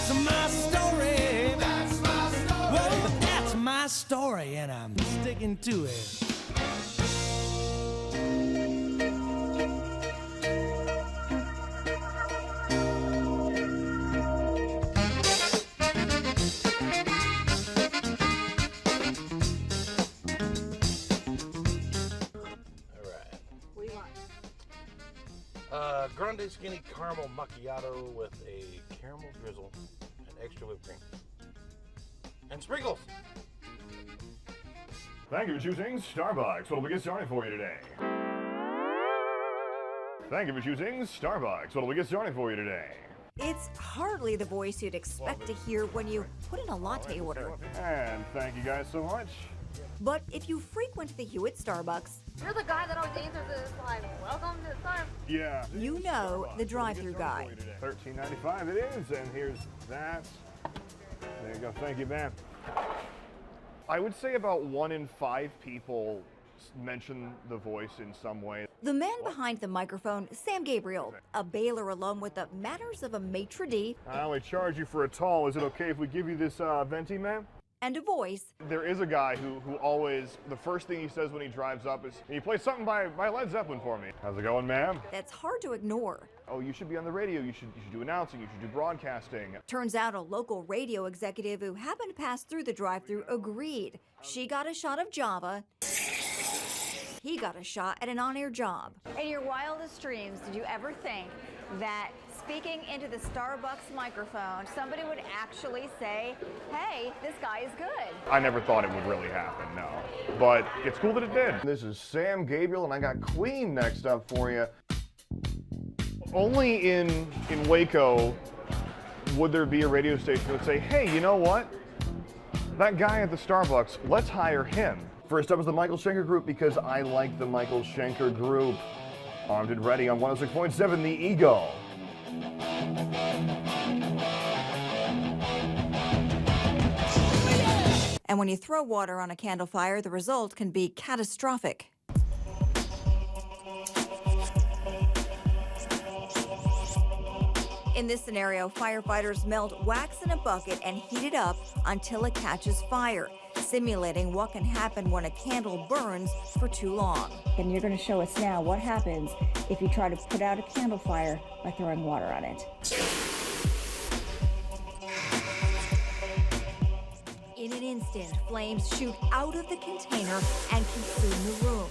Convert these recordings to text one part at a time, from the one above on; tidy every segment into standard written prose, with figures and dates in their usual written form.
That's my story. That's my story. Whoa, that's my story, and I'm sticking to it. Grande skinny caramel macchiato with a caramel drizzle and extra whipped cream. And sprinkles. Thank you for choosing Starbucks. What'll we get started for you today? Thank you for choosing Starbucks. What'll we get started for you today? It's hardly the voice you'd expect to hear when you put in a latte order. And thank you guys so much. But if you frequent the Hewitt Starbucks, you're the guy that always answers this like, welcome to Starbucks. Yeah. You know the drive-thru guy. $13.95 it is, and here's that. There you go. Thank you, man. I would say about 1 in 5 people mention the voice in some way. The man behind the microphone, Sam Gabriel, a Baylor alum with the manners of a maitre d'. I only charge you for a tall. Is it okay if we give you this venti, man? And a voice. There is a guy who always, the first thing he says when he drives up is, "Can you play something by Led Zeppelin for me?" How's it going, ma'am? That's hard to ignore. Oh, you should be on the radio. You should do announcing. You should do broadcasting. Turns out a local radio executive who happened to pass through the drive-thru agreed. She got a shot of Java. He got a shot at an on-air job. In your wildest dreams, did you ever think that speaking into the Starbucks microphone, somebody would actually say, hey, this guy is good? I never thought it would really happen, no. But it's cool that it did. This is Sam Gabriel, and I got Queen next up for you. Only in Waco would there be a radio station that would say, hey, you know what? That guy at the Starbucks, let's hire him. First up is the Michael Schenker Group, because I like the Michael Schenker Group. Armed and ready on 106.7 The Eagle. And when you throw water on a candle fire, the result can be catastrophic. In this scenario, firefighters melt wax in a bucket and heat it up until it catches fire, simulating what can happen when a candle burns for too long. And you're going to show us now what happens if you try to put out a candle fire by throwing water on it. In an instant, flames shoot out of the container and consume the room.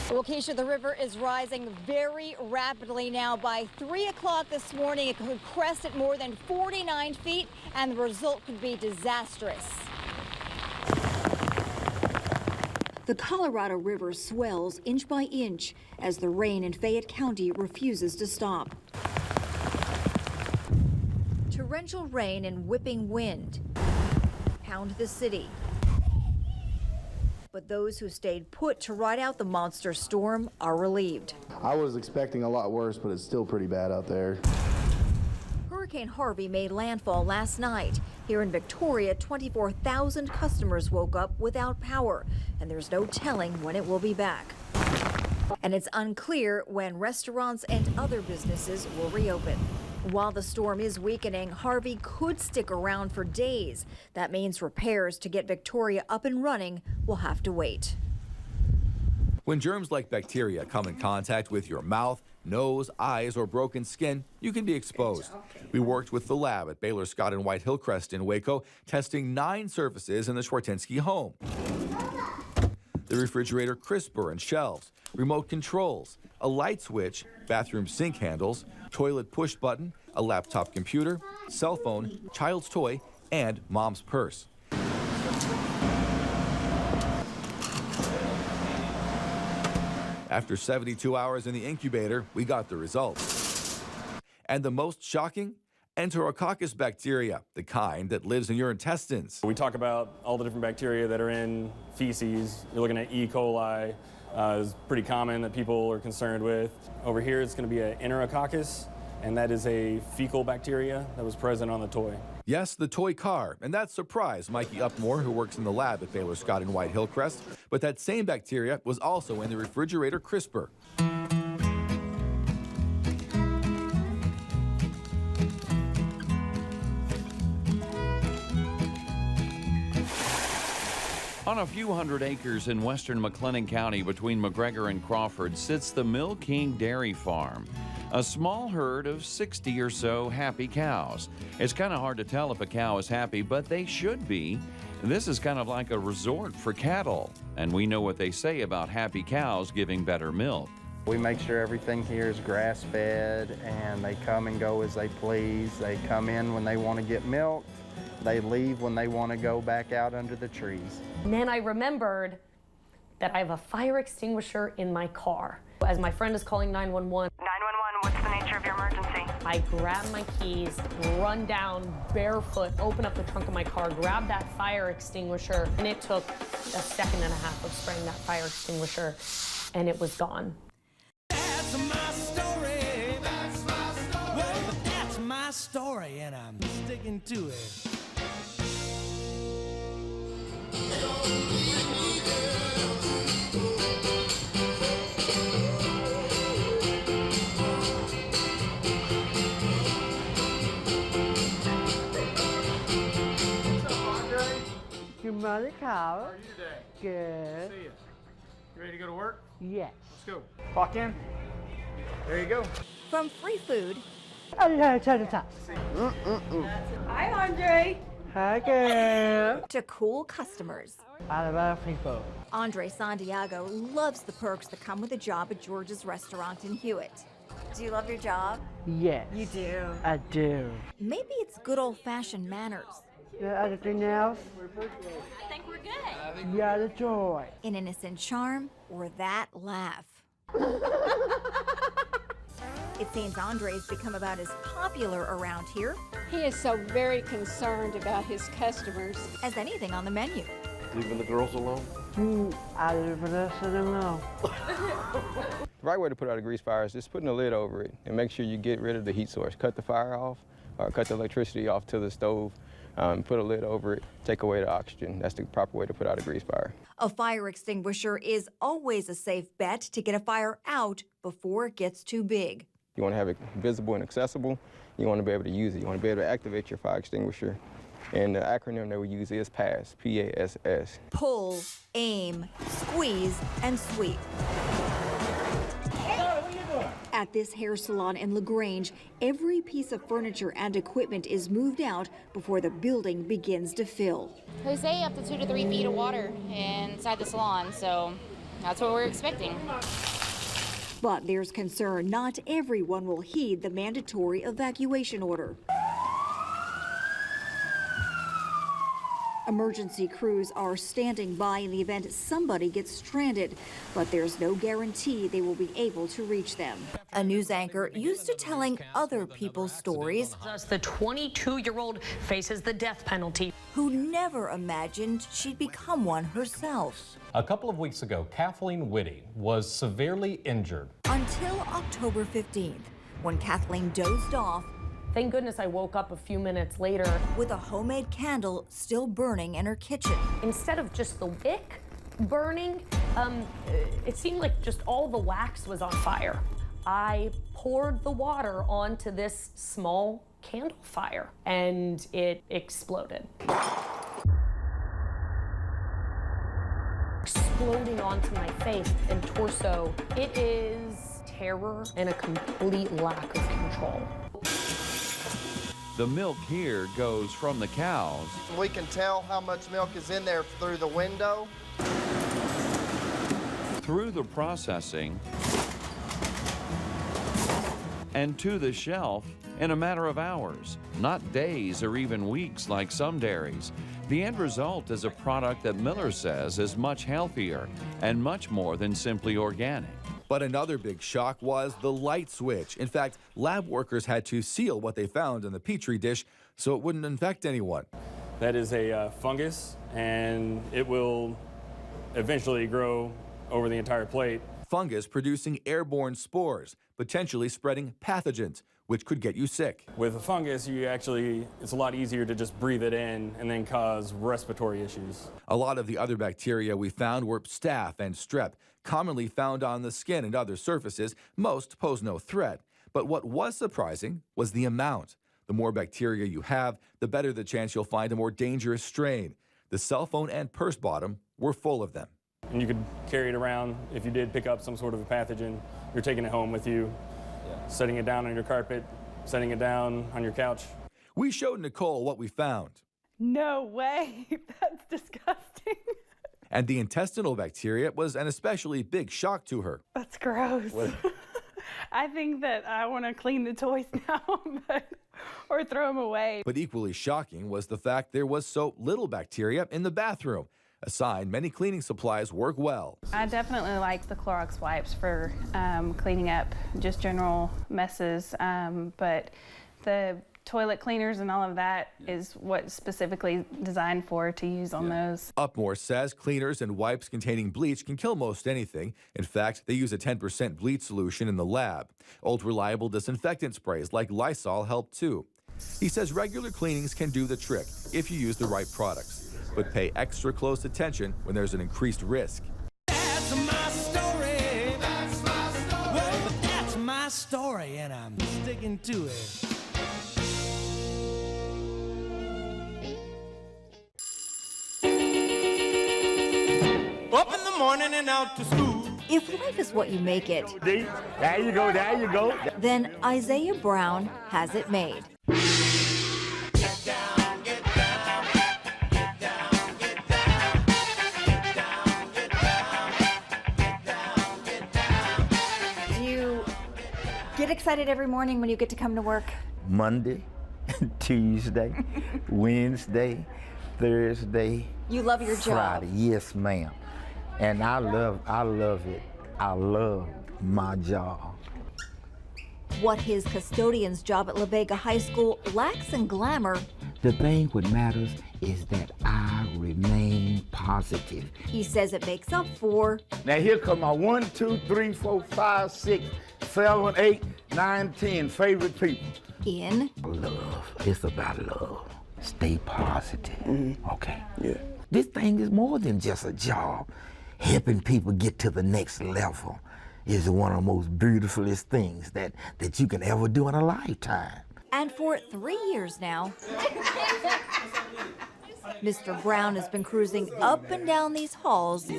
The location of the river is rising very rapidly now. By 3 o'clock this morning, it could crest at more than 49 feet, and the result could be disastrous. The Colorado River swells inch by inch as the rain in Fayette County refuses to stop. Torrential rain and whipping wind pound the city. But those who stayed put to ride out the monster storm are relieved. I was expecting a lot worse, but it's still pretty bad out there. Hurricane Harvey made landfall last night. Here in Victoria, 24,000 customers woke up without power, and there's no telling when it will be back. And it's unclear when restaurants and other businesses will reopen. While the storm is weakening, Harvey could stick around for days. That means repairs to get Victoria up and running will have to wait. When germs like bacteria come in contact with your mouth, nose, eyes, or broken skin, you can be exposed. We worked with the lab at Baylor Scott and White Hillcrest in Waco, testing 9 surfaces in the Kwtx home. The refrigerator crisper and shelves, remote controls, a light switch, bathroom sink handles, toilet push button, a laptop computer, cell phone, child's toy, and mom's purse. After 72 hours in the incubator, we got the results. And the most shocking? Enterococcus bacteria, the kind that lives in your intestines. We talk about all the different bacteria that are in feces. You're looking at E. coli, is pretty common that people are concerned with. Over here, it's going to be an Enterococcus, and that is a fecal bacteria that was present on the toy. Yes, the toy car, and that surprised Mikey Upmore, who works in the lab at Baylor Scott and White Hillcrest. But that same bacteria was also in the refrigerator crisper. On a few hundred acres in western McLennan County between McGregor and Crawford sits the Mill King Dairy Farm, a small herd of 60 or so happy cows. It's kind of hard to tell if a cow is happy, but they should be. This is kind of like a resort for cattle, and we know what they say about happy cows giving better milk. We make sure everything here is grass-fed, and they come and go as they please. They come in when they want to get milk. They leave when they want to go back out under the trees. And then I remembered that I have a fire extinguisher in my car. As my friend is calling 911. 911, what's the nature of your emergency? I grab my keys, run down barefoot, open up the trunk of my car, grab that fire extinguisher, and it took a second and a half of spraying that fire extinguisher, and it was gone. That's my story. That's my story. Well, that's my story, and I'm sticking to it. Good morning, Carl. How are you today? Good. See you. You ready to go to work? Yes. Let's go. Clock in. There you go. From free food. Oh, yeah, turn it up. Hi, Andre. Hi, girl. To cool customers. I love people. Andre Santiago loves the perks that come with a job at George's restaurant in Hewitt. Do you love your job? Yes. You do? I do. Maybe it's good old-fashioned manners. Anything else? I think we're good. You are the joy. An innocent charm or that laugh. It seems Andre's become about as popular around here. He is so very concerned about his customers. As anything on the menu. Leaving the girls alone? I leave us alone. The right way to put out a grease fire is just putting a lid over it and make sure you get rid of the heat source. Cut the fire off or cut the electricity off to the stove. Put a lid over it, take away the oxygen. That's the proper way to put out a grease fire. A fire extinguisher is always a safe bet to get a fire out before it gets too big. You want to have it visible and accessible. You want to be able to use it. You want to be able to activate your fire extinguisher. And the acronym that we use is PASS, P-A-S-S. Pull, aim, squeeze, and sweep. At this hair salon in LaGrange, every piece of furniture and equipment is moved out before the building begins to fill. They say up to 2 to 3 feet of water inside the salon, so that's what we're expecting. But there's concern not everyone will heed the mandatory evacuation order. Emergency crews are standing by in the event somebody gets stranded, but there's no guarantee they will be able to reach them. A news anchor used to telling other people's stories. The 22-year-old faces the death penalty. Who never imagined she'd become one herself. A couple of weeks ago, Kathleen Whitty was severely injured. Until October 15th, when Kathleen dozed off. Thank goodness I woke up a few minutes later with a homemade candle still burning in her kitchen. Instead of just the wick burning, it seemed like just all the wax was on fire. I poured the water onto this small candle fire and it exploded. exploding onto my face and torso. It is terror and a complete lack of control. The milk here goes from the cows. We can tell how much milk is in there through the window. Through the processing and to the shelf in a matter of hours, not days or even weeks like some dairies. The end result is a product that Miller says is much healthier and much more than simply organic. But another big shock was the light switch. In fact, lab workers had to seal what they found in the Petri dish so it wouldn't infect anyone. That is a fungus, and it will eventually grow over the entire plate. Fungus producing airborne spores, potentially spreading pathogens, which could get you sick. With a fungus, it's a lot easier to just breathe it in and then cause respiratory issues. A lot of the other bacteria we found were staph and strep, commonly found on the skin and other surfaces. Most pose no threat. But what was surprising was the amount. The more bacteria you have, the better the chance you'll find a more dangerous strain. The cell phone and purse bottom were full of them. And you could carry it around. If you did pick up some sort of a pathogen, you're taking it home with you, setting it down on your carpet, setting it down on your couch. We showed Nicole what we found. No way, that's disgusting. And the intestinal bacteria was an especially big shock to her. That's gross. I think that I want to clean the toys now, or throw them away. But equally shocking was the fact there was so little bacteria in the bathroom, a sign many cleaning supplies work well. I definitely like the Clorox wipes for cleaning up just general messes, but the toilet cleaners and all of that is what's specifically designed for to use on those. Upmore says cleaners and wipes containing bleach can kill most anything. In fact, they use a 10% bleach solution in the lab. Ultra-reliable disinfectant sprays like Lysol help too. He says regular cleanings can do the trick if you use the right products, but pay extra close attention when there's an increased risk. That's my story. That's my story. Well, but that's my story, and I'm sticking to it. Up in the morning and out to school. If life is what you make it, There you go, there you go. then Isaiah Brown has it made. Do you get excited every morning when you get to come to work? Monday, Tuesday, Wednesday, Thursday. You love your job. Friday. Yes, ma'am. And I love it. I love my job. What his custodian's job at La Vega High School lacks in glamour, The thing what matters is that I remain positive. he says it makes up for Now here come my 1, 2, 3, 4, 5, 6, 7, 8, 9, 10 favorite people. in Love. It's about love. Stay positive. Okay. Yeah. This thing is more than just a job. Helping people get to the next level is one of the most beautifulest things that you can ever do in a lifetime. And for 3 years now, Mr. Brown has been cruising up and down these halls,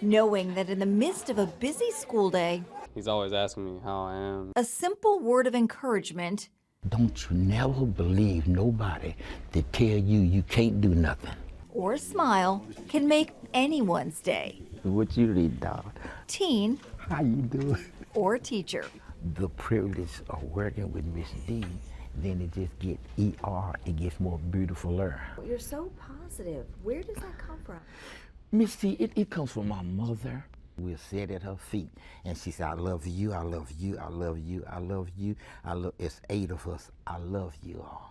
knowing that in the midst of a busy school day, He's always asking me how I am. a simple word of encouragement Don't you never believe nobody that tell you you can't do nothing. or a smile can make anyone's day. What you read, dog? Teen How you doing? or teacher. The privilege of working with Miss D, then it just get ER, it gets more beautifuler. You're so positive. Where does that come from? Miss D, it comes from my mother. We'll sit at her feet and she said, I love you, I love you, I love you, I love you, it's 8 of us, I love you all.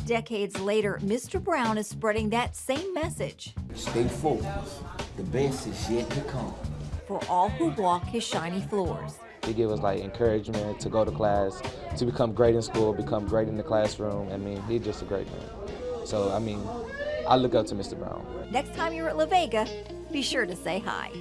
Decades later, Mr. Brown is spreading that same message Stay focused, the best is yet to come. for all who walk his shiny floors. He give us like encouragement to go to class, to become great in school, become great in the classroom. I mean, he's just a great man. So, I mean, I look up to Mr. Brown. Next time you're at La Vega, be sure to say hi.